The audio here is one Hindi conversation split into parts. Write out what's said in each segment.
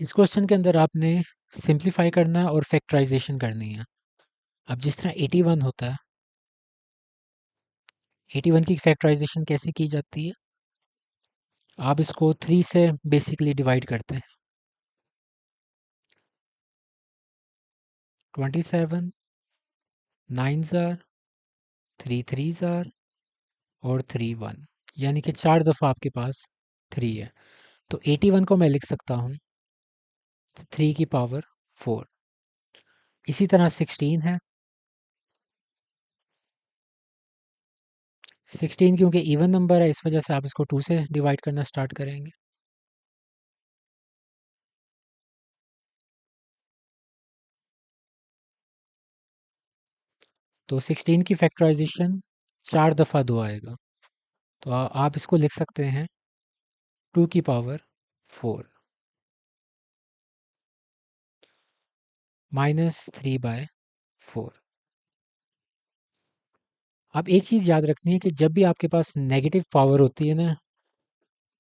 इस क्वेश्चन के अंदर आपने सिंप्लीफाई करना है और फैक्टराइजेशन करनी है। अब जिस तरह 81 होता है, 81 की फैक्टराइजेशन कैसे की जाती है? आप इसको 3 से बेसिकली डिवाइड करते हैं। 27 9 ज़ार, 3 3 ज़ार और 3 1, यानी कि 4 दफ़ा आपके पास 3 है। तो 81 को मैं लिख सकता हूँ 3 की पावर 4। इसी तरह 16 है। 16 क्योंकि इवन नंबर है, इस वजह से आप इसको 2 से डिवाइड करना स्टार्ट करेंगे। तो 16 की फैक्टराइजेशन 4 दफ़ा 2 आएगा। तो आप इसको लिख सकते हैं 2 की पावर 4 -3/4। अब एक चीज़ याद रखनी है कि जब भी आपके पास नेगेटिव पावर होती है ना,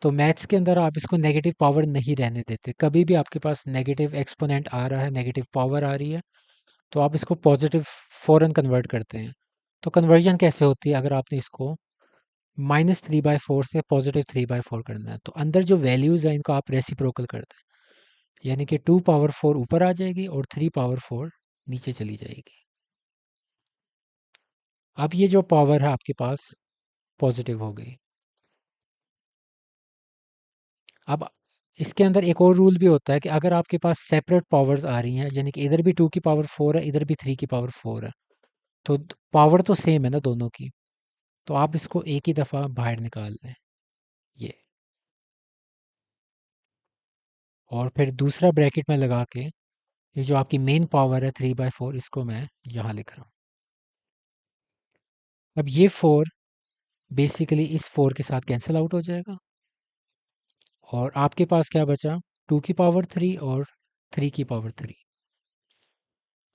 तो मैथ्स के अंदर आप इसको नेगेटिव पावर नहीं रहने देते। कभी भी आपके पास नेगेटिव एक्सपोनेंट आ रहा है, नेगेटिव पावर आ रही है, तो आप इसको पॉजिटिव फ़ौरन कन्वर्ट करते हैं। तो कन्वर्जन कैसे होती है? अगर आपने इसको -3/4 से +3/4 करना है, तो अंदर जो वैल्यूज़ हैं इनको आप रेसिप्रोकल करते हैं, यानी कि 2 पावर 4 ऊपर आ जाएगी और 3 पावर 4 नीचे चली जाएगी। अब ये जो पावर है आपके पास पॉजिटिव हो गई। अब इसके अंदर एक और रूल भी होता है कि अगर आपके पास सेपरेट पावर्स आ रही हैं, यानी कि इधर भी 2 की पावर 4 है, इधर भी 3 की पावर 4 है, तो पावर तो सेम है ना दोनों की, तो आप इसको एक ही दफ़ा बाहर निकाल लें, ये। और फिर दूसरा ब्रैकेट में लगा के ये जो आपकी मेन पावर है 3/4, इसको मैं यहाँ लिख रहा हूँ। अब ये 4 बेसिकली इस 4 के साथ कैंसिल आउट हो जाएगा और आपके पास क्या बचा? 2 की पावर 3 और 3 की पावर 3।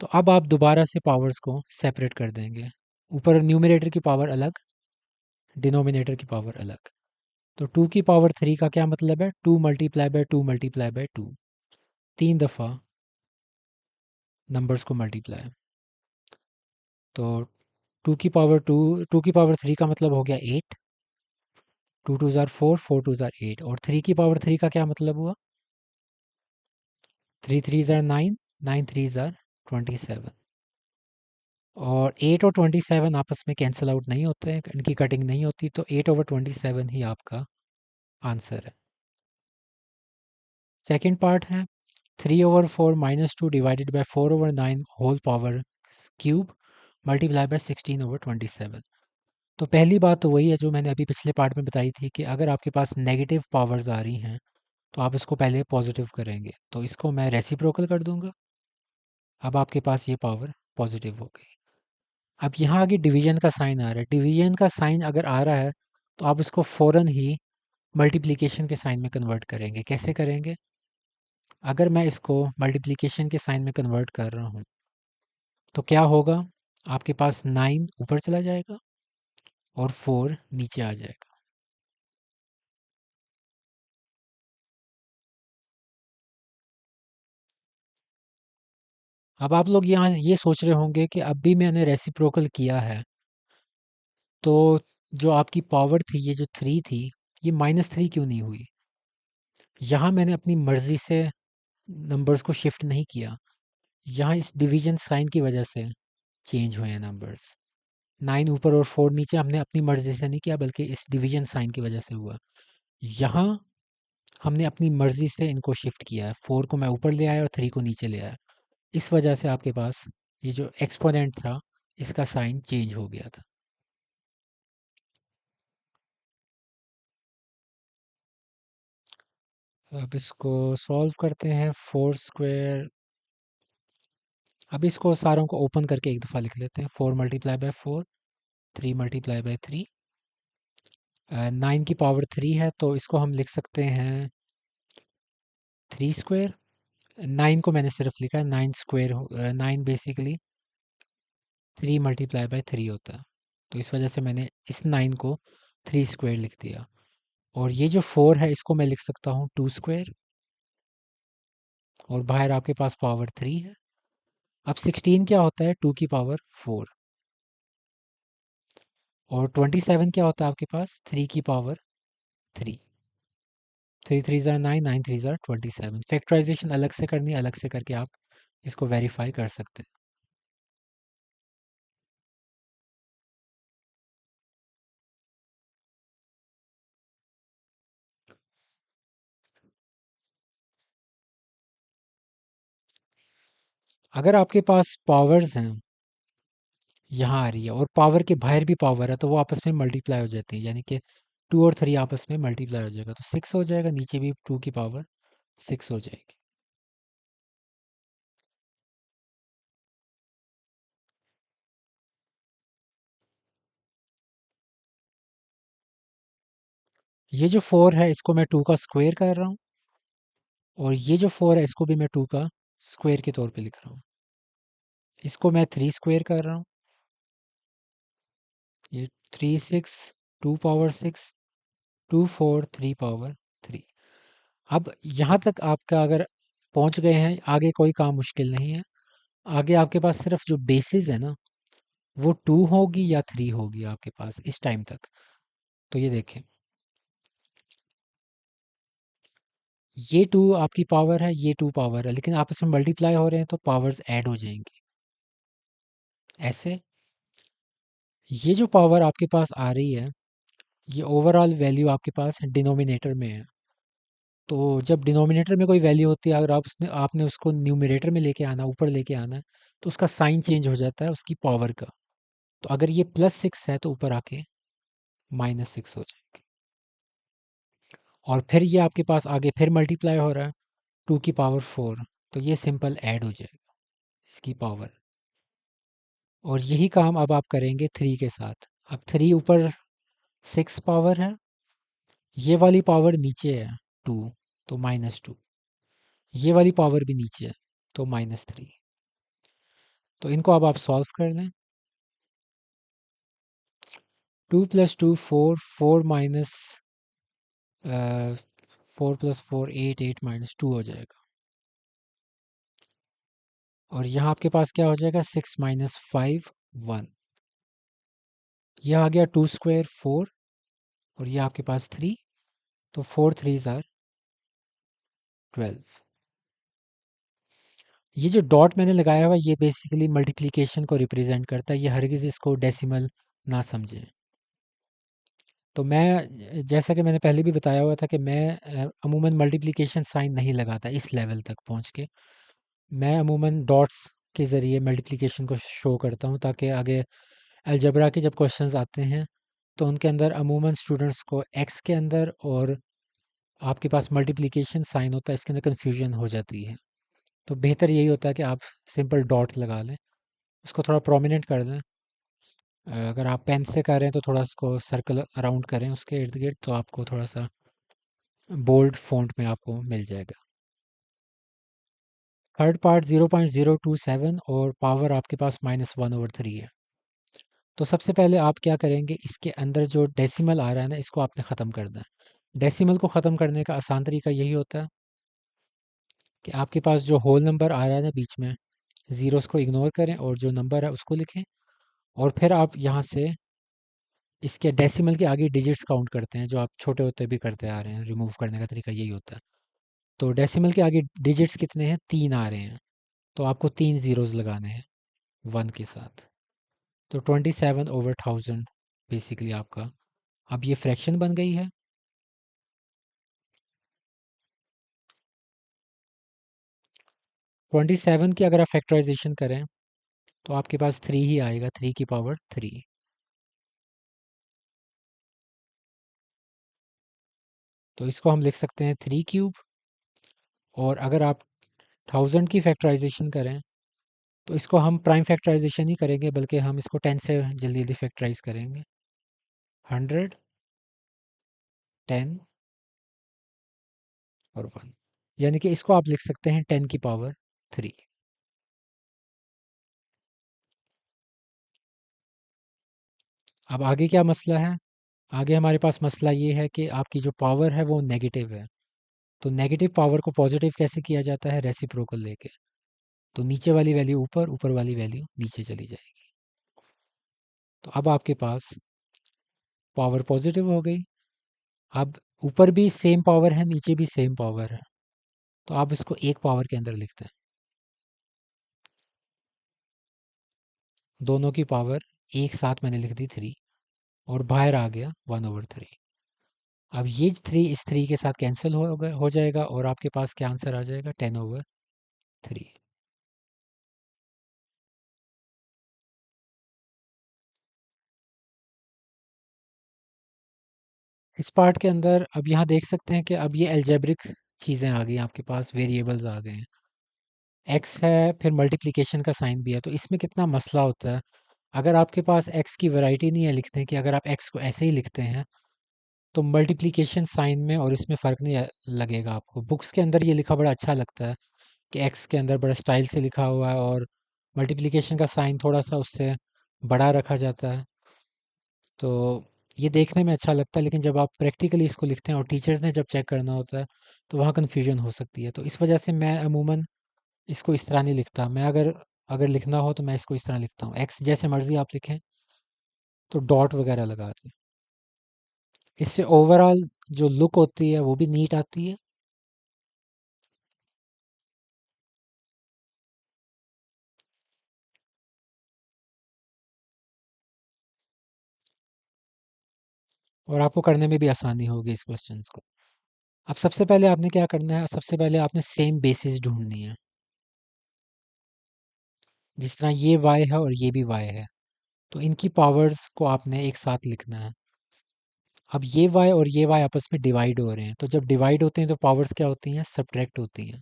तो अब आप दोबारा से पावर्स को सेपरेट कर देंगे। ऊपर न्यूमरेटर की पावर अलग, डिनोमिनेटर की पावर अलग। तो 2 की पावर 3 का क्या मतलब है? 2 मल्टीप्लाई बाय 2 मल्टीप्लाई बाय 2, 3 दफ़ा नंबर्स को मल्टीप्लाई। तो 2 की पावर 3 का मतलब हो गया 8, 2 2 ज़ार 4, 4 2 ज़ार 8, और 3 की पावर 3 का क्या मतलब हुआ? 3 3 ज़ार 9, 9 3 ज़ार 27। और 8 और 27 आपस में कैंसिल आउट नहीं होते हैं, इनकी कटिंग नहीं होती, तो 8/27 ही आपका आंसर है। सेकंड पार्ट है 3/4 -2 divided by 4/9 whole power cube multiply by 16/27। तो पहली बात तो वही है जो मैंने अभी पिछले पार्ट में बताई थी कि अगर आपके पास नेगेटिव पावर्स आ रही हैं, तो आप इसको पहले पॉजिटिव करेंगे। तो इसको मैं रेसिप्रोकल कर दूंगा। अब आपके पास ये पावर पॉजिटिव हो गई। अब यहाँ आगे डिवीजन का साइन आ रहा है। डिवीजन का साइन अगर आ रहा है, तो आप इसको फ़ौरन ही मल्टीप्लिकेशन के साइन में कन्वर्ट करेंगे। कैसे करेंगे? अगर मैं इसको मल्टीप्लिकेशन के साइन में कन्वर्ट कर रहा हूँ, तो क्या होगा? आपके पास 9 ऊपर चला जाएगा और 4 नीचे आ जाएगा। अब आप लोग यहाँ ये सोच रहे होंगे कि अब भी मैंने रेसिप्रोकल किया है, तो जो आपकी पावर थी, ये जो 3 थी, ये -3 क्यों नहीं हुई? यहाँ मैंने अपनी मर्ज़ी से नंबर्स को शिफ्ट नहीं किया। यहाँ इस डिवीजन साइन की वजह से चेंज हुए हैं नंबर्स। 9 ऊपर और 4 नीचे हमने अपनी मर्ज़ी से नहीं किया, बल्कि इस डिवीजन साइन की वजह से हुआ। यहाँ हमने अपनी मर्ज़ी से इनको शिफ्ट किया है। 4 को मैं ऊपर ले आया और 3 को नीचे ले आया। इस वजह से आपके पास ये जो एक्सपोनेंट था, इसका साइन चेंज हो गया था। अब इसको सॉल्व करते हैं। 4 स्क्वायर, अब इसको सारों को ओपन करके एक दफ़ा लिख लेते हैं। 4 मल्टीप्लाई बाय 4, 3 मल्टीप्लाई बाय 3, 9 की पावर 3 है, तो इसको हम लिख सकते हैं 3 स्क्वायर। 9 को मैंने सिर्फ लिखा है, 9 स्क्वायर 9 बेसिकली 3 मल्टीप्लाई बाय 3 होता है, तो इस वजह से मैंने इस 9 को 3 स्क्वायर लिख दिया। और ये जो 4 है, इसको मैं लिख सकता हूँ 2 स्क्वायर। और बाहर आपके पास पावर 3 है। अब 16 क्या होता है, 2 की पावर 4। और 27 क्या होता है आपके पास, 3 की पावर 3। 3 3 ज़ार 9, 9 3 ज़ार 27। फैक्टराइजेशन अलग से करनी है, अलग से करके आप इसको वेरीफाई कर सकते हैं। अगर आपके पास पावर्स हैं, यहाँ आ रही है, और पावर के बाहर भी पावर है, तो वो आपस में मल्टीप्लाई हो जाती है, यानी कि 2 और 3 आपस में मल्टीप्लाई हो जाएगा, तो 6 हो जाएगा, नीचे भी 2 की पावर 6 हो जाएगी। ये जो 4 है इसको मैं 2 का स्क्वायर कर रहा हूँ, और ये जो 4 है इसको भी मैं 2 का स्क्वायर के तौर पे लिख रहा हूँ। इसको मैं 3 स्क्वायर कर रहा हूँ। ये 3 6, 2 पावर 6, 2 4 3 पावर 3। अब यहाँ तक आपका अगर पहुँच गए हैं, आगे कोई काम मुश्किल नहीं है। आगे आपके पास सिर्फ जो बेसिस है ना, वो 2 होगी या 3 होगी आपके पास इस टाइम तक। तो ये देखें, ये 2 आपकी पावर है, ये 2 पावर है, लेकिन आपस में मल्टीप्लाई हो रहे हैं तो पावर्स ऐड हो जाएंगी ऐसे। ये जो पावर आपके पास आ रही है, ये ओवरऑल वैल्यू आपके पास डिनोमिनेटर में है। तो जब डिनोमिनेटर में कोई वैल्यू होती है, अगर आपने उसको न्यूमरेटर में लेके आना, ऊपर लेके आना है, तो उसका साइन चेंज हो जाता है उसकी पावर का। तो अगर ये +6 है तो ऊपर आके -6 हो जाएगी। और फिर ये आपके पास आगे फिर मल्टीप्लाई हो रहा है, 2 की पावर 4, तो ये सिंपल ऐड हो जाएगा इसकी पावर। और यही काम अब आप करेंगे 3 के साथ। अब 3 ऊपर 6 पावर है, ये वाली पावर नीचे है 2, तो -2। ये वाली पावर भी नीचे है, तो -3। तो इनको अब आप सॉल्व कर लें। 2 + 2 4, 4 माइनस 4 + 4 8, 8 - 2 हो जाएगा। और यहाँ आपके पास क्या हो जाएगा, 6 - 5 1। यह आ गया 2 स्क्वायर 4, और ये आपके पास 3, तो 4 3 ज़ार 12। ये जो डॉट मैंने लगाया हुआ है, ये बेसिकली मल्टीप्लिकेशन को रिप्रेजेंट करता है, ये हरगिज़ इसको डेसिमल ना समझें। तो मैं, जैसा कि मैंने पहले भी बताया हुआ था कि मैं अमूमन मल्टीप्लिकेशन साइन नहीं लगाता इस लेवल तक पहुंच के। मैं अमूमन डॉट्स के ज़रिए मल्टीप्लिकेशन को शो करता हूं, ताकि आगे अलजबरा के जब क्वेश्चंस आते हैं तो उनके अंदर अमूमन स्टूडेंट्स को एक्स के अंदर और आपके पास मल्टीप्लिकेशन साइन होता है, इसके अंदर कन्फ्यूजन हो जाती है। तो बेहतर यही होता है कि आप सिंपल डॉट लगा लें, उसको थोड़ा प्रोमिनेंट कर दें। अगर आप पेन से कर रहे हैं तो थोड़ा उसको सर्कल अराउंड करें उसके इर्द गिर्द, तो आपको थोड़ा सा बोल्ड फॉन्ट में आपको मिल जाएगा। थर्ड पार्ट 0.027, और पावर आपके पास -1/3 है। तो सबसे पहले आप क्या करेंगे, इसके अंदर जो डेसिमल आ रहा है ना, इसको आपने ख़त्म करना है। डेसिमल को ख़त्म करने का आसान तरीका यही होता है कि आपके पास जो होल नंबर आ रहा है ना बीच में, ज़ीरोस को इग्नोर करें और जो नंबर है उसको लिखें। और फिर आप यहाँ से इसके डेसिमल के आगे डिजिट्स काउंट करते हैं, जो आप छोटे होते भी करते आ रहे हैं। रिमूव करने का तरीका यही होता है। तो डेसिमल के आगे डिजिट्स कितने हैं, 3 आ रहे हैं, तो आपको 3 ज़ीरोज़ लगाने हैं 1 के साथ। तो 27/1000 बेसिकली आपका अब ये फ्रैक्शन बन गई है। 27 की अगर आप फैक्टराइजेशन करें तो आपके पास 3 ही आएगा, 3 की पावर 3। तो इसको हम लिख सकते हैं 3³ और अगर आप 1000 की फैक्टराइजेशन करें तो इसको हम प्राइम फैक्टराइजेशन ही करेंगे, बल्कि हम इसको 10 से जल्दी जल्दी फैक्टराइज करेंगे। 100, 10 और 1, यानी कि इसको आप लिख सकते हैं 10 की पावर 3। अब आगे क्या मसला है, आगे हमारे पास मसला ये है कि आपकी जो पावर है वो नेगेटिव है। तो नेगेटिव पावर को पॉजिटिव कैसे किया जाता है? रेसिप्रोकल लेके। तो नीचे वाली वैल्यू ऊपर, ऊपर वाली वैल्यू नीचे चली जाएगी। तो अब आपके पास पावर पॉजिटिव हो गई। अब ऊपर भी सेम पावर है, नीचे भी सेम पावर है, तो आप इसको एक पावर के अंदर लिखते हैं। दोनों की पावर एक साथ मैंने लिख दी 3, और बाहर आ गया 1/3। अब ये 3 इस 3 के साथ कैंसिल हो जाएगा, और आपके पास क्या आंसर आ जाएगा? 10/3। इस पार्ट के अंदर अब यहाँ देख सकते हैं कि अब ये एल्जेब्रिक चीज़ें आ गई, आपके पास वेरिएबल्स आ गए हैं। एक्स है, फिर मल्टीप्लिकेशन का साइन भी है, तो इसमें कितना मसला होता है। अगर आपके पास एक्स की वैरायटी नहीं है लिखने की, अगर आप एक्स को ऐसे ही लिखते हैं, तो मल्टीप्लिकेशन साइन में और इसमें फ़र्क नहीं लगेगा आपको। बुक्स के अंदर ये लिखा बड़ा अच्छा लगता है कि एक्स के अंदर बड़ा स्टाइल से लिखा हुआ है, और मल्टीप्लिकेशन का साइन थोड़ा सा उससे बड़ा रखा जाता है। तो ये देखने में अच्छा लगता है, लेकिन जब आप प्रैक्टिकली इसको लिखते हैं और टीचर्स ने जब चेक करना होता है, तो वहाँ कन्फ्यूजन हो सकती है। तो इस वजह से मैं अमूमन इसको इस तरह नहीं लिखता। मैं अगर अगर लिखना हो तो मैं इसको इस तरह लिखता हूँ, एक्स जैसे मर्जी आप लिखें, तो डॉट वगैरह लगा दें। इससे ओवरऑल जो लुक होती है वो भी नीट आती है। और आपको करने में भी आसानी होगी इस क्वेश्चंस को। अब सबसे पहले आपने क्या करना है? सबसे पहले आपने सेम बेसिस ढूंढनी है। जिस तरह ये y है और ये भी y है, तो इनकी पावर्स को आपने एक साथ लिखना है। अब ये y और ये y आपस में डिवाइड हो रहे हैं, तो जब डिवाइड होते हैं तो पावर्स क्या होती हैं? सब्ट्रैक्ट होती हैं।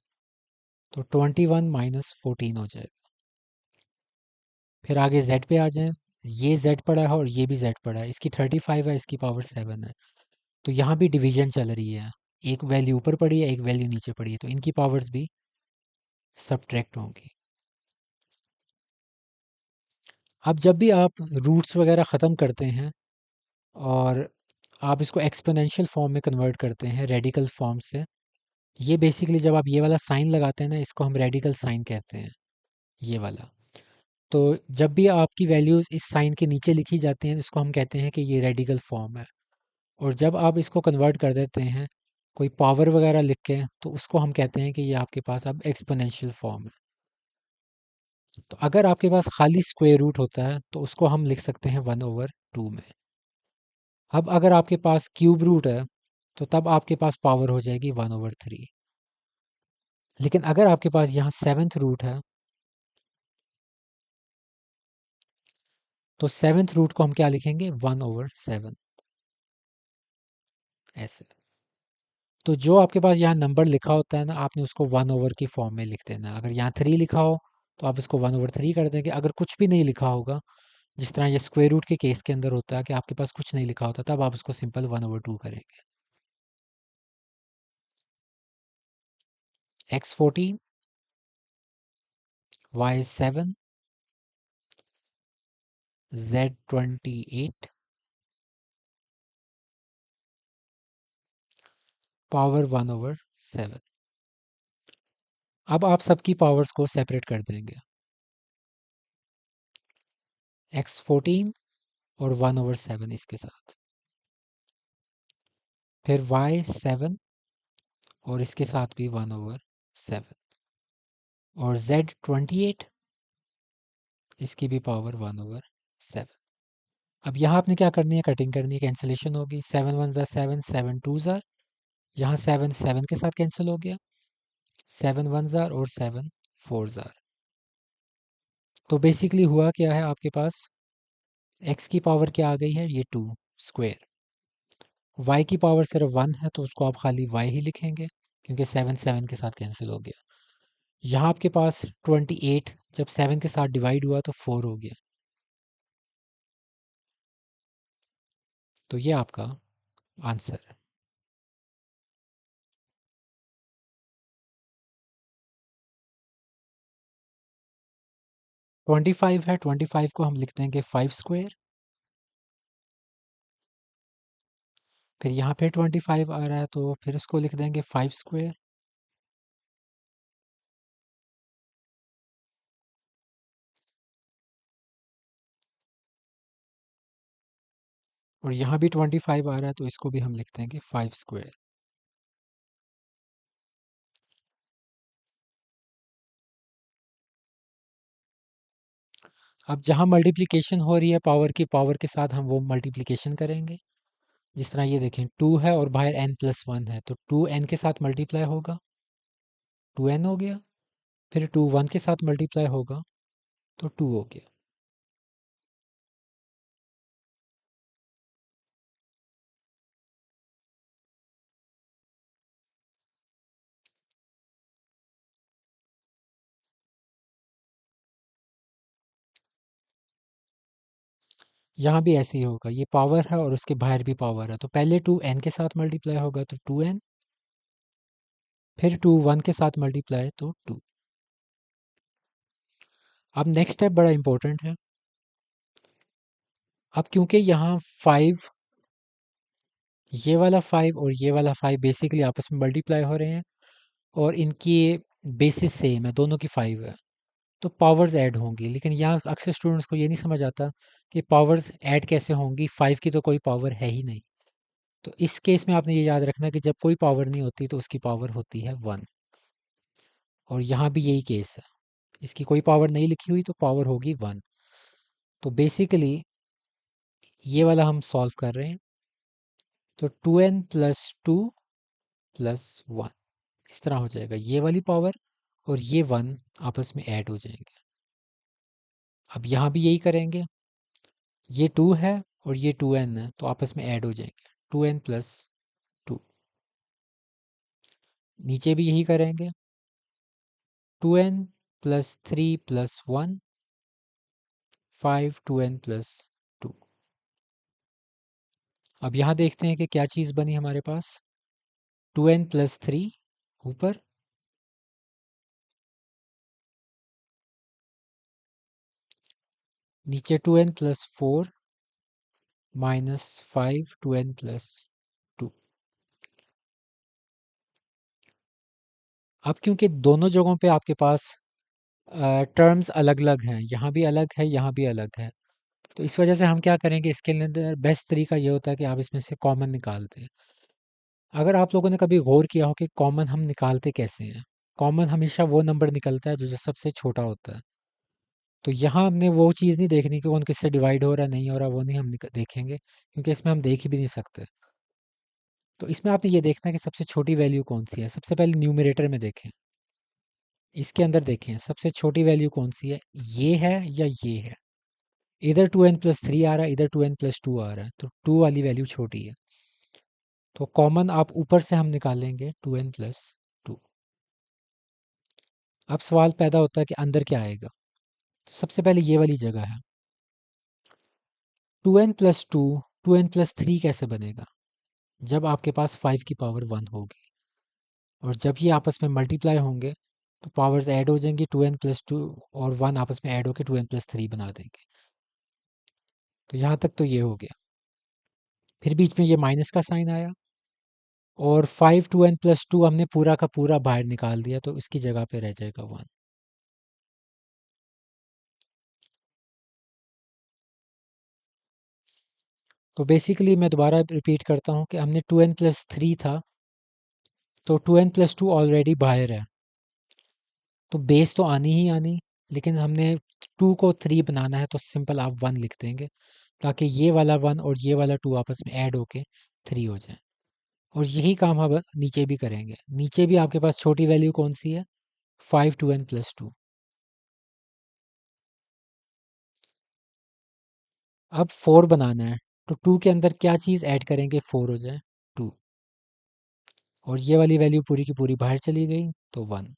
तो 21 - 14 हो जाएगा। फिर आगे z पे आ जाएं। ये z पड़ा है और ये भी z पड़ा है, इसकी 35 है, इसकी पावर 7 है। तो यहाँ भी डिवीजन चल रही है, एक वैल्यू ऊपर पड़ी है, एक वैल्यू नीचे पड़ी है, तो इनकी पावर्स भी सब्ट्रैक्ट होंगी। अब जब भी आप रूट्स वगैरह ख़त्म करते हैं और आप इसको एक्सपोनेंशियल फॉर्म में कन्वर्ट करते हैं रेडिकल फॉर्म से, ये बेसिकली जब आप ये वाला साइन लगाते हैं ना, इसको हम रेडिकल साइन कहते हैं, ये वाला। तो जब भी आपकी वैल्यूज़ इस साइन के नीचे लिखी जाती हैं, इसको हम कहते हैं कि ये रेडिकल फॉर्म है। और जब आप इसको कन्वर्ट कर देते हैं कोई पावर वगैरह लिख के, तो उसको हम कहते हैं कि ये आपके पास अब एक्सपोनेंशियल फॉर्म है। तो अगर आपके पास खाली स्क्वायर रूट होता है, तो उसको हम लिख सकते हैं 1/2 में। अब अगर आपके पास क्यूब रूट है, तो तब आपके पास पावर हो जाएगी 1/3। लेकिन अगर आपके पास यहाँ सेवन्थ रूट है, तो सेवन्थ रूट को हम क्या लिखेंगे? 1/7, ऐसे। तो जो आपके पास यहाँ नंबर लिखा होता है ना, आपने उसको 1/, की फॉर्म में लिख देना। अगर यहाँ 3 लिखा हो, तो आप इसको 1/3 कर देंगे। अगर कुछ भी नहीं लिखा होगा, जिस तरह ये स्क्वायर रूट के केस के अंदर होता है कि आपके पास कुछ नहीं लिखा होता, तब आप उसको सिंपल 1/2 करेंगे। x14, y7, z28, power 1/7। अब आप सबकी पावर्स को सेपरेट कर देंगे, x14 और 1/7 इसके साथ, फिर y7 और इसके साथ भी 1/7, और z28, इसकी भी पावर 1/7। अब यहाँ आपने क्या करनी है? कटिंग करनी है, कैंसिलेशन होगी। 7 × 1 = 7, 7 × 2 = यहाँ 7 7 के साथ कैंसिल हो गया, 7 1 और 7 4 जार। तो बेसिकली हुआ क्या है, आपके पास x की पावर क्या आ गई है? ये 2 स्क्वायर। y की पावर सिर्फ 1 है, तो उसको आप खाली y ही लिखेंगे, क्योंकि 7 7 के साथ कैंसिल हो गया। यहाँ आपके पास 28 जब 7 के साथ डिवाइड हुआ तो 4 हो गया। तो ये आपका आंसर है। 25 है, 25 को हम लिख देंगे 5 स्क्वायर। फिर यहाँ पे 25 आ रहा है तो फिर इसको लिख देंगे 5 स्क्वायर। और यहाँ भी 25 आ रहा है तो इसको भी हम लिख देंगे 5 स्क्वायर। अब जहाँ मल्टीप्लिकेशन हो रही है पावर के साथ हम वो मल्टीप्लिकेशन करेंगे। जिस तरह ये देखें 2 है और बाहर n+1 है तो 2n के साथ मल्टीप्लाई होगा, 2n हो गया। फिर 2 1 के साथ मल्टीप्लाई होगा तो 2 हो गया। यहाँ भी ऐसे ही होगा, ये पावर है और उसके बाहर भी पावर है तो पहले 2 n के साथ मल्टीप्लाई होगा तो 2n, फिर 2 1 के साथ मल्टीप्लाई तो 2। अब नेक्स्ट स्टेप बड़ा इंपॉर्टेंट है। अब क्योंकि यहाँ 5, ये वाला 5 और ये वाला 5 बेसिकली आपस में मल्टीप्लाई हो रहे हैं और इनकी बेसिस सेम है, दोनों की 5 है, तो पावर्स ऐड होंगी। लेकिन यहाँ अक्सर स्टूडेंट्स को ये नहीं समझ आता कि पावर्स ऐड कैसे होंगी, 5 की तो कोई पावर है ही नहीं। तो इस केस में आपने ये याद रखना कि जब कोई पावर नहीं होती तो उसकी पावर होती है 1। और यहाँ भी यही केस है, इसकी कोई पावर नहीं लिखी हुई तो पावर होगी 1। तो बेसिकली ये वाला हम सॉल्व कर रहे हैं तो 2n+2+1 इस तरह हो जाएगा, ये वाली पावर और ये 1 आपस में ऐड हो जाएंगे। अब यहाँ भी यही करेंगे, ये 2 है और ये 2n है तो आपस में ऐड हो जाएंगे, 2n+2। नीचे भी यही करेंगे, 2n+3+1, 5 2n+2। अब यहाँ देखते हैं कि क्या चीज़ बनी हमारे पास, 2n+3 ऊपर, नीचे 2n+4 -5 2n+2। अब क्योंकि दोनों जगहों पे आपके पास टर्म्स अलग अलग हैं, यहाँ भी अलग है यहाँ भी अलग है, तो इस वजह से हम क्या करेंगे, इसके अंदर बेस्ट तरीका ये होता है कि आप इसमें से कॉमन निकालते हैं। अगर आप लोगों ने कभी गौर किया हो कि कॉमन हम निकालते कैसे हैं, कॉमन हमेशा वो नंबर निकलता है जो सबसे छोटा होता है। तो यहाँ हमने वो चीज़ नहीं देखनी कि कौन किससे डिवाइड हो रहा है नहीं हो रहा, वो नहीं हम देखेंगे क्योंकि इसमें हम देख ही भी नहीं सकते। तो इसमें आपने ये देखना है कि सबसे छोटी वैल्यू कौन सी है। सबसे पहले न्यूमरेटर में देखें, इसके अंदर देखें सबसे छोटी वैल्यू कौन सी है, ये है या ये है। इधर 2n+3 आ रहा है, इधर 2n+2 आ रहा है, तो 2 वाली वैल्यू छोटी है। तो कॉमन आप ऊपर से हम निकालेंगे 2n+2। अब सवाल पैदा होता है कि अंदर क्या आएगा। तो सबसे पहले ये वाली जगह है 2n+2, 2n+3 कैसे बनेगा, जब आपके पास 5 की पावर 1 होगी और जब ये आपस में मल्टीप्लाई होंगे तो पावर्स ऐड हो जाएंगी, 2n+2 और 1 आपस में ऐड होकर 2n+3 बना देंगे। तो यहाँ तक तो ये हो गया। फिर बीच में ये माइनस का साइन आया और 5 2n+2 हमने पूरा का पूरा बाहर निकाल दिया तो इसकी जगह पे रह जाएगा 1। तो बेसिकली मैं दोबारा रिपीट करता हूँ कि हमने 2n+3 था तो 2n+2 ऑलरेडी बाहर है तो बेस तो आनी ही आनी, लेकिन हमने 2 को 3 बनाना है तो सिंपल आप 1 लिख देंगे ताकि ये वाला 1 और ये वाला 2 आपस में ऐड होके 3 हो जाए। और यही काम हम नीचे भी करेंगे। नीचे भी आपके पास छोटी वैल्यू कौन सी है, 5 2n+2। अब 4 बनाना है तो 2 के अंदर क्या चीज़ ऐड करेंगे 4 हो जाए 2, और ये वाली वैल्यू पूरी की पूरी बाहर चली गई तो 1।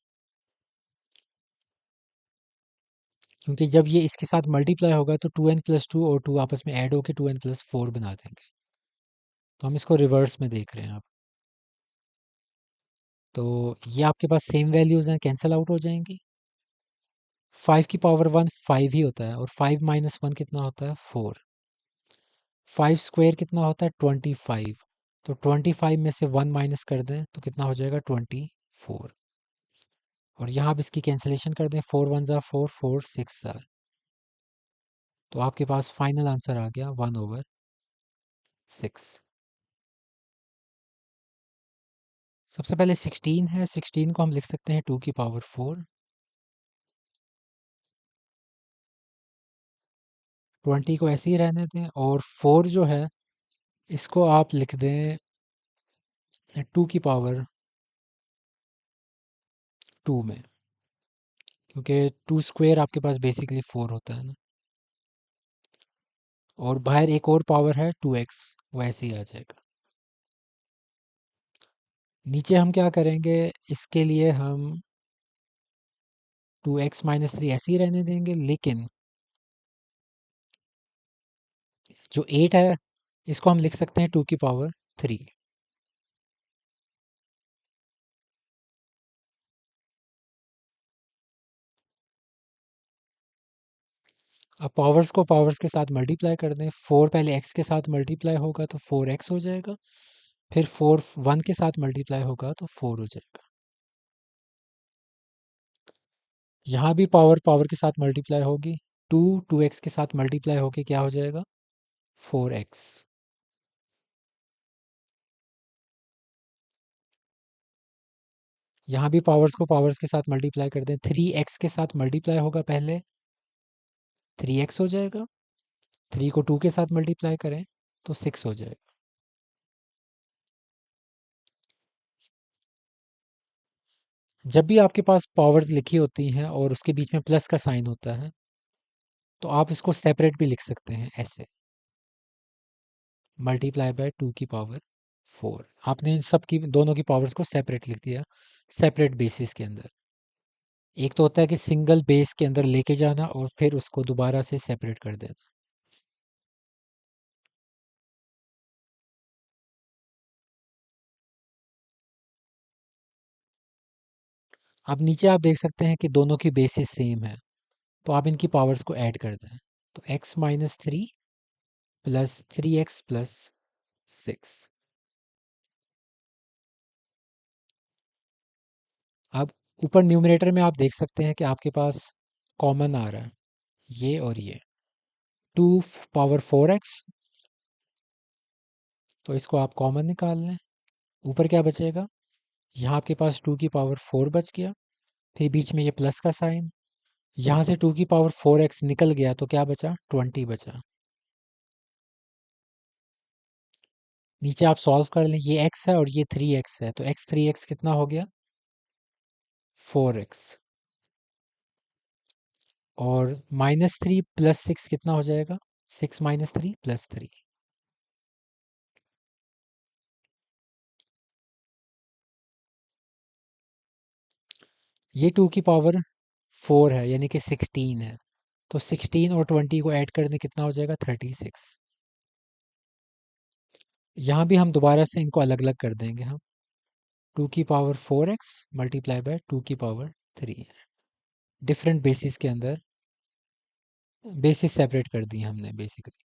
क्योंकि जब ये इसके साथ मल्टीप्लाई होगा तो 2n+2 और 2 आपस में ऐड होकर 2n+4 बना देंगे। तो हम इसको रिवर्स में देख रहे हैं अब। तो ये आपके पास सेम वैल्यूज़ हैं, कैंसिल आउट हो जाएंगी। 5 की पावर 1 5 ही होता है और 5 -1 कितना होता है 4। 5 स्क्वायर कितना होता है 25। तो 25 में से 1 माइनस कर दें तो कितना हो जाएगा 24। और यहाँ आप इसकी कैंसिलेशन कर दें, 4 वन ज़ा 4, 4 6 ज़ा, तो आपके पास फाइनल आंसर आ गया 1/6। सबसे पहले 16 है, 16 को हम लिख सकते हैं 2 की पावर 4। 20 को ऐसे ही रहने दें, और 4 जो है इसको आप लिख दें 2 की पावर 2 में, क्योंकि 2 स्क्वेयर आपके पास बेसिकली 4 होता है ना। और बाहर एक और पावर है 2x, वो ऐसे ही आ जाएगा। नीचे हम क्या करेंगे, इसके लिए हम 2x - 3 ऐसे ही रहने देंगे, लेकिन जो 8 है इसको हम लिख सकते हैं 2 की पावर 3। अब पावर्स को पावर्स के साथ मल्टीप्लाई कर दें, 4 पहले x के साथ मल्टीप्लाई होगा तो 4x हो जाएगा, फिर 4 1 के साथ मल्टीप्लाई होगा तो 4 हो जाएगा। यहाँ भी पावर पावर के साथ मल्टीप्लाई होगी, 2 2x के साथ मल्टीप्लाई होके क्या हो जाएगा 4x। यहाँ भी पावर्स को पावर्स के साथ मल्टीप्लाई कर दें, 3x के साथ मल्टीप्लाई होगा पहले, 3x हो जाएगा, 3 को 2 के साथ मल्टीप्लाई करें तो 6 हो जाएगा। जब भी आपके पास पावर्स लिखी होती हैं और उसके बीच में प्लस का साइन होता है, तो आप इसको सेपरेट भी लिख सकते हैं ऐसे, मल्टीप्लाई बाय 2 की पावर 4। आपने इन सब की दोनों की पावर्स को सेपरेट लिख दिया, सेपरेट बेसिस के अंदर। एक तो होता है कि सिंगल बेस के अंदर लेके जाना और फिर उसको दोबारा से सेपरेट कर देना। अब नीचे आप देख सकते हैं कि दोनों की बेसिस सेम है, तो आप इनकी पावर्स को ऐड कर दें, तो x - 3 प्लस 3x प्लस 6। अब ऊपर न्यूमरेटर में आप देख सकते हैं कि आपके पास कॉमन आ रहा है ये और ये, 2 पावर 4x, तो इसको आप कॉमन निकाल लें। ऊपर क्या बचेगा, यहाँ आपके पास 2 की पावर 4 बच गया, फिर बीच में ये प्लस का साइन, यहाँ से 2 की पावर 4x निकल गया तो क्या बचा 20 बचा। नीचे आप सॉल्व कर लें, ये x है और ये 3x है, तो x 3x कितना हो गया 4x, और -3 प्लस 6 कितना हो जाएगा 6 - 3 प्लस 3। ये 2 की पावर 4 है, यानी कि 16 है, तो 16 और 20 को ऐड कर दें कितना हो जाएगा 36। यहाँ भी हम दोबारा से इनको अलग अलग कर देंगे हम, 2 की पावर 4x मल्टीप्लाई बाय 2 की पावर 3, डिफरेंट बेसिस के अंदर बेसिस सेपरेट कर दिए हमने बेसिकली।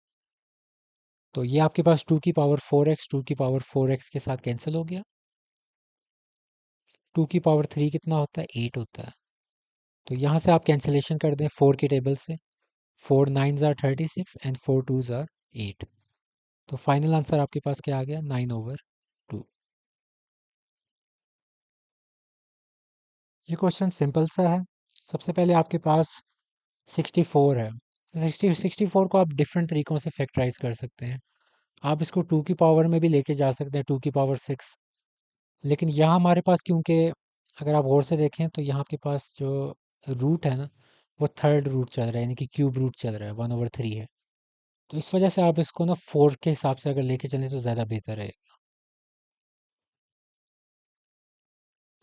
तो ये आपके पास 2 की पावर 4x 2 की पावर 4x के साथ कैंसिल हो गया, 2 की पावर 3 कितना होता है 8 होता है, तो यहाँ से आप कैंसिलेशन कर दें 4 की टेबल से, 4 9 ज़ार 36 एंड 4 2 ज़ार 8, तो फाइनल आंसर आपके पास क्या आ गया 9/2। ये क्वेश्चन सिंपल सा है। सबसे पहले आपके पास 64 है, 64 को आप डिफरेंट तरीक़ों से फैक्टराइज कर सकते हैं। आप इसको 2 की पावर में भी लेके जा सकते हैं, 2 की पावर 6, लेकिन यहाँ हमारे पास क्योंकि अगर आप गौर से देखें तो यहाँ आपके पास जो रूट है ना, वो थर्ड रूट चल रहा है, यानी कि क्यूब रूट चल रहा है, 1/3 है। तो इस वजह से आप इसको ना 4 के हिसाब से अगर लेके चलें तो ज़्यादा बेहतर है।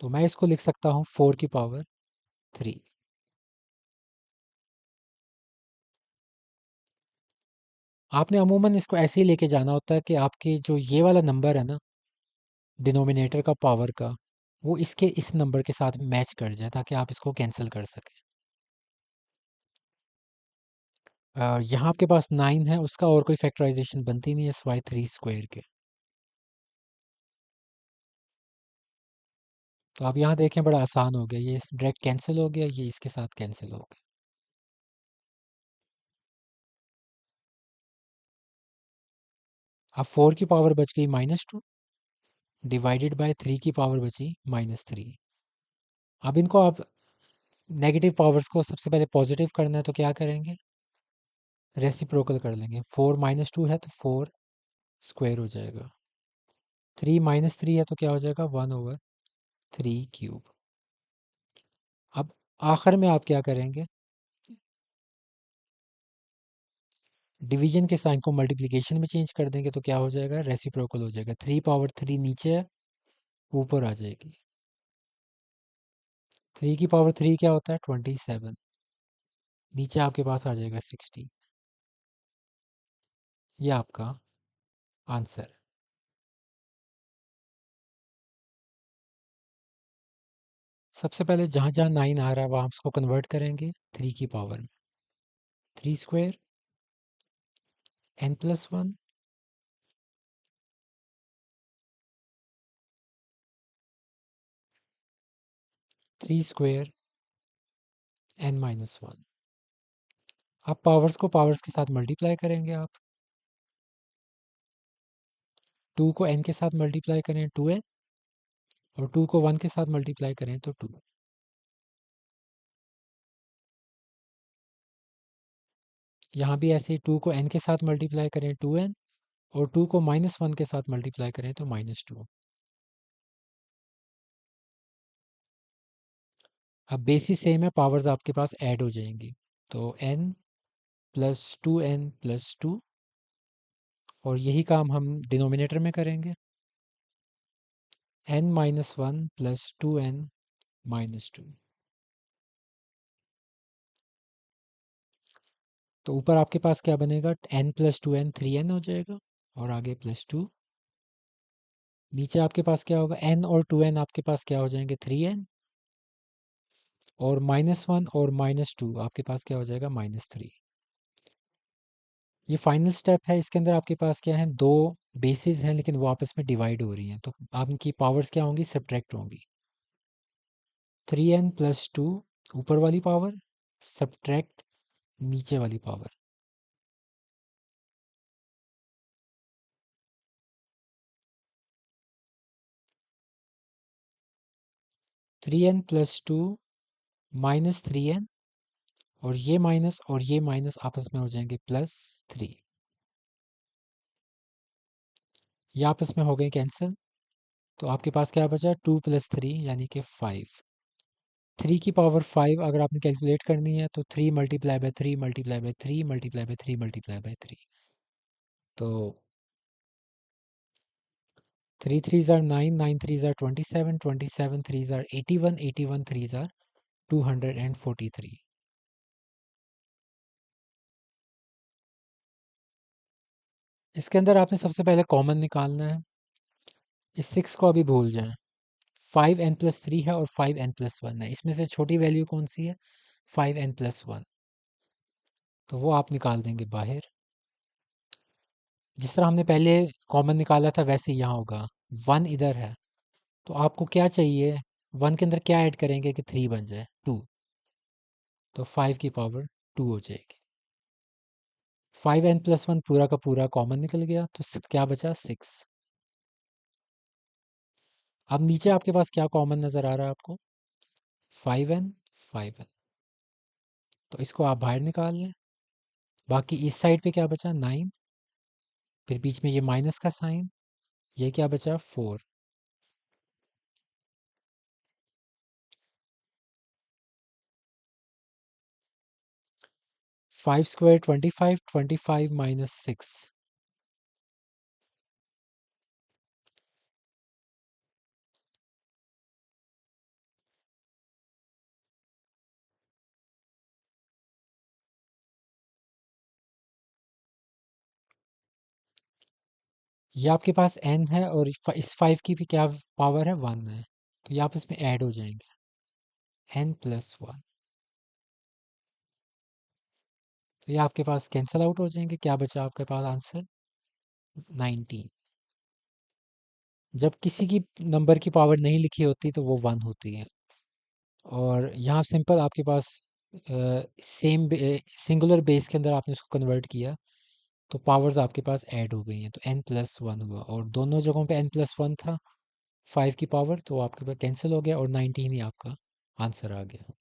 तो मैं इसको लिख सकता हूँ 4 की पावर 3। आपने अमूमन इसको ऐसे ही लेके जाना होता है कि आपके जो ये वाला नंबर है ना, डिनोमिनेटर का पावर का, वो इसके इस नंबर के साथ मैच कर जाए ताकि आप इसको कैंसिल कर सकें। यहाँ आपके पास 9 है, उसका और कोई फैक्टराइजेशन बनती नहीं है सिवाय 3 स्क्वायर के। तो आप यहाँ देखें बड़ा आसान हो गया, ये डायरेक्ट कैंसिल हो गया, ये इसके साथ कैंसिल हो गया। अब 4 की पावर बच गई -2 डिवाइडेड बाय 3 की पावर बची -3। अब इनको आप नेगेटिव पावर्स को सबसे पहले पॉजिटिव करना है तो क्या करेंगे, रेसिप्रोकल कर लेंगे। 4 -2 है तो 4 स्क्वायर हो जाएगा। 3 -3 है तो क्या हो जाएगा, 1/3 क्यूब। अब आखिर में आप क्या करेंगे, डिवीजन के साइन को मल्टीप्लिकेशन में चेंज कर देंगे तो क्या हो जाएगा, रेसिप्रोकल हो जाएगा। 3 पावर 3 नीचे है, ऊपर आ जाएगी। 3 की पावर 3 क्या होता है, 27। नीचे आपके पास आ जाएगा 60। ये आपका आंसर। सबसे पहले जहाँ जहाँ 9 आ रहा है वहाँ उसको कन्वर्ट करेंगे 3 की पावर में। 3 स्क्वायर n+1 3 स्क्वायर n-1। अब पावर्स को पावर्स के साथ मल्टीप्लाई करेंगे आप। 2 को n के साथ मल्टीप्लाई करें 2n, और 2 को 1 के साथ मल्टीप्लाई करें तो 2। यहाँ भी ऐसे ही 2 को n के साथ मल्टीप्लाई करें 2n, और 2 को -1 के साथ मल्टीप्लाई करें तो -2। अब बेसिस सेम है, पावर्स आपके पास ऐड हो जाएंगी। तो n + 2n + 2, और यही काम हम डिनोमिनेटर में करेंगे। n-1 + 2n-2। तो ऊपर आपके पास क्या बनेगा, n + 2n 3n हो जाएगा, और आगे +2। नीचे आपके पास क्या होगा, n और 2n आपके पास क्या हो जाएंगे, 3n, और -1 और -2 आपके पास क्या हो जाएगा, -3। ये फाइनल स्टेप है, इसके अंदर आपके पास क्या है, दो बेसिस हैं लेकिन वो आपस में डिवाइड हो रही हैं, तो आप इनकी पावर्स क्या होंगी, सब्ट्रैक्ट होंगी। 3n + 2 ऊपर वाली पावर, सब्ट्रैक्ट नीचे वाली पावर। 3n + 2 -3n, और ये माइनस और ये माइनस आपस में हो जाएंगे +3। ये आपस में हो गए कैंसिल, तो आपके पास क्या बचा, 2 + 3 यानी कि 5। 3 की पावर 5 अगर आपने कैलकुलेट करनी है तो 3 × 3 × 3 × 3 × 3 × 3। तो 3 3s are 9, 9 3s are 27, 27 3s are 81, 81 3s are 243। इसके अंदर आपने सबसे पहले कॉमन निकालना है। इस 6 को अभी भूल जाएं। 5n + 3 है और 5n + 1 है, इसमें से छोटी वैल्यू कौन सी है, 5n + 1। तो वो आप निकाल देंगे बाहर। जिस तरह हमने पहले कॉमन निकाला था वैसे यहाँ होगा। 1 इधर है, तो आपको क्या चाहिए, 1 के अंदर क्या ऐड करेंगे कि 3 बन जाए, 2। तो 5 की पावर 2 हो जाएगी। 5n + 1 पूरा का पूरा कॉमन निकल गया, तो क्या बचा, 6। अब नीचे आपके पास क्या कॉमन नज़र आ रहा है आपको, 5n 5n। तो इसको आप बाहर निकाल लें। बाकी इस साइड पे क्या बचा, 9, फिर बीच में ये माइनस का साइन, ये क्या बचा, 4। 5 स्क्वायर 25, 25 -6। ये आपके पास n है, और इस 5 की भी क्या पावर है, 1 है, तो ये आपस में ऐड हो जाएंगे, n+1। तो ये आपके पास कैंसल आउट हो जाएंगे, क्या बचा आपके पास आंसर, 19। जब किसी की नंबर की पावर नहीं लिखी होती तो वो 1 होती है। और यहाँ सिंपल आपके पास सेम सिंगुलर बेस के अंदर आपने उसको कन्वर्ट किया, तो पावर्स आपके पास ऐड हो गई हैं, तो n+1 हुआ और दोनों जगहों पे n+1 था 5 की पावर, तो आपके पास कैंसिल हो गया और 19 ही आपका आंसर आ गया।